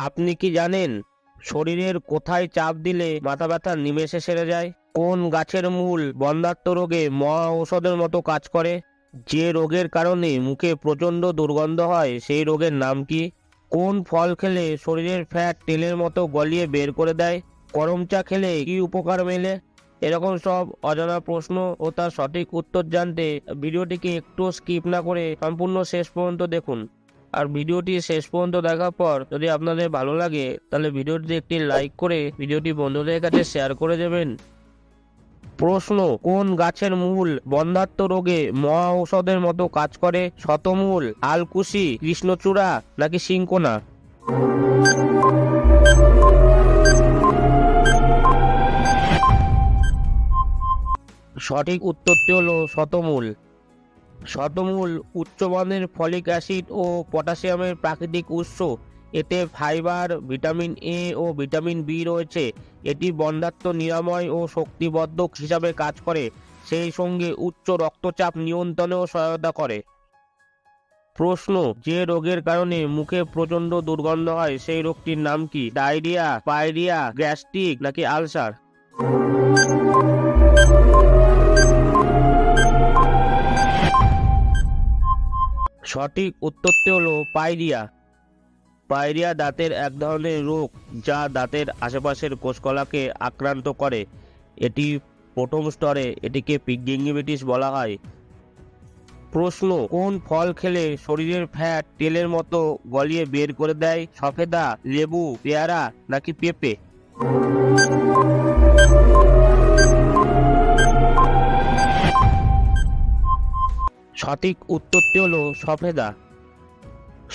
আপনি কি জানেন শরীরের কোথায় চাপ দিলে মাথা ব্যথা নিমেষে সেরে যায়? কোন গাছের মূল বন্ধ্যাত্ব রোগে মহা ঔষধের মতো কাজ করে? যে রোগের কারণে মুখে প্রচণ্ড দুর্গন্ধ হয় সেই রোগের নাম কি? কোন ফল খেলে শরীরের ফ্যাট তেলের মতো গলিয়ে বের করে দেয়? করম চা খেলে কি উপকার মেলে? এরকম সব অজানা প্রশ্ন ও তার সঠিক উত্তর জানতে ভিডিওটিকে একটু স্কিপ না করে সম্পূর্ণ শেষ পর্যন্ত দেখুন। আর ভিডিওটি শেষ পর্যন্ত দেখার পর যদি আপনাদের ভালো লাগে তাহলে ভিডিওটিতে একটি লাইক করে ভিডিওটি বন্ধুদের কাছে শেয়ার করে দেবেন। প্রশ্ন: কোন গাছের মূল বন্ধ্যাত্ব রোগে মহা ঔষধের মতো কাজ করে? শতমূল, আলকুশি, কৃষ্ণচূড়া নাকি সিংকোনা? সঠিক উত্তরটি হলো শতমূল। শতমূল উচ্চমানের ফলিক অ্যাসিড ও পটাশিয়ামের প্রাকৃতিক উৎস। এতে ফাইবার, ভিটামিন এ ও ভিটামিন বি রয়েছে। এটি বন্ধ্যাত্ব নিরাময় ও শক্তিবর্ধক হিসাবে কাজ করে, সেই সঙ্গে উচ্চ রক্তচাপ নিয়ন্ত্রণেও সহায়তা করে। প্রশ্ন: যে রোগের কারণে মুখে প্রচণ্ড দুর্গন্ধ হয় সেই রোগটির নাম কি? ডায়রিয়া, পায়রিয়া, গ্যাস্ট্রিক নাকি আলসার? সঠিক উত্তরটি হলো পায়রিয়া। পায়রিয়া দাঁতের এক ধরনের রোগ যা দাঁতের আশেপাশের কোষকলাকে আক্রান্ত করে। এটি প্রথম স্তরে এটিকে গিঙ্গিভিটিস বলা হয়। প্রশ্ন: কোন ফল খেলে শরীরের ফ্যাট তেলের মতো গলিয়ে বের করে দেয়? সফেদা, লেবু, পেয়ারা নাকি পেঁপে? সঠিক উত্তরটি হলো সফেদা।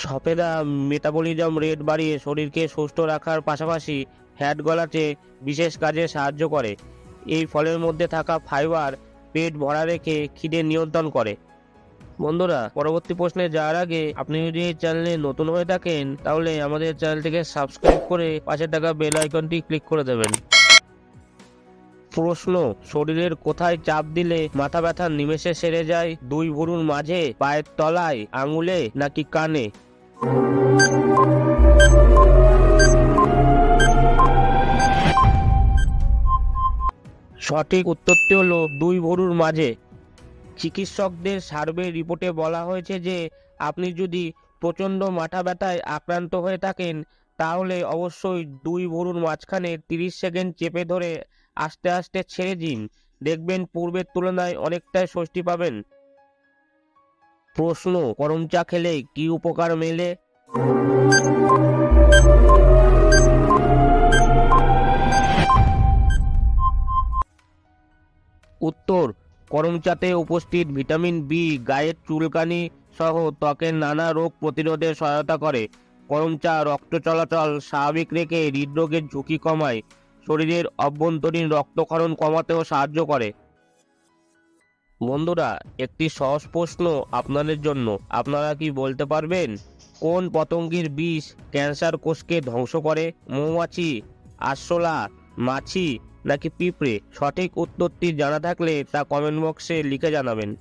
সফেদা মেটাবলিজম রেট বাড়িয়ে শরীরকে সুস্থ রাখার পাশাপাশি ফ্যাট গলাতে বিশেষ কাজে সাহায্য করে। এই ফলের মধ্যে থাকা ফাইবার পেট ভরা রেখে খিদে নিয়ন্ত্রণ করে। বন্ধুরা, পরবর্তী প্রশ্নে যাওয়ার আগে আপনি যদি এই চ্যানেলে নতুন হয়ে থাকেন তাহলে আমাদের চ্যানেলটিকে সাবস্ক্রাইব করে পাশে থাকা বেল আইকনটি ক্লিক করে দেবেন। প্রশ্ন: শরীরের কোথায় চাপ দিলে মাথা ব্যথা নিমেষে সেরে যায়? দুই ভুরুর মাঝে, পায়ের তলায়, আঙুলে নাকি কানে? সঠিক উত্তরটি হলো দুই ভুরুর মাঝে। চিকিৎসকদের সার্ভে রিপোর্টে বলা হয়েছে যে আপনি যদি প্রচণ্ড মাথা ব্যথায় আক্রান্ত হয়ে থাকেন তাহলে অবশ্যই দুই ভুরুর মাঝখানে 30 সেকেন্ড চেপে ধরে আস্তে আস্তে ছেড়ে দিন। দেখবেন পূর্বের তুলনায় অনেকটাই স্বস্তি পাবেন। প্রশ্ন: করম চা খেলে কি উপকার মেলে? উত্তর: করম চাতে উপস্থিত ভিটামিন বি গায়ের চুলকানি সহ ত্বকের নানা রোগ প্রতিরোধে সহায়তা করে। করম চা রক্ত চলাচল স্বাভাবিক রেখে হৃদরোগের ঝুঁকি কমায়। শরীরের অভ্যন্তরীণ রক্তক্ষরণ কমাতেও সাহায্য করে। বন্ধুরা, একটি সহজ প্রশ্ন আপনাদের জন্য। আপনারা কি বলতে পারবেন কোন পতঙ্গের বিষ ক্যান্সার কোষকে ধ্বংস করে? মৌমাছি, আরশোলা, মাছি নাকি পিঁপড়ে? সঠিক উত্তরটি জানা থাকলে তা কমেন্ট বক্সে লিখে জানাবেন।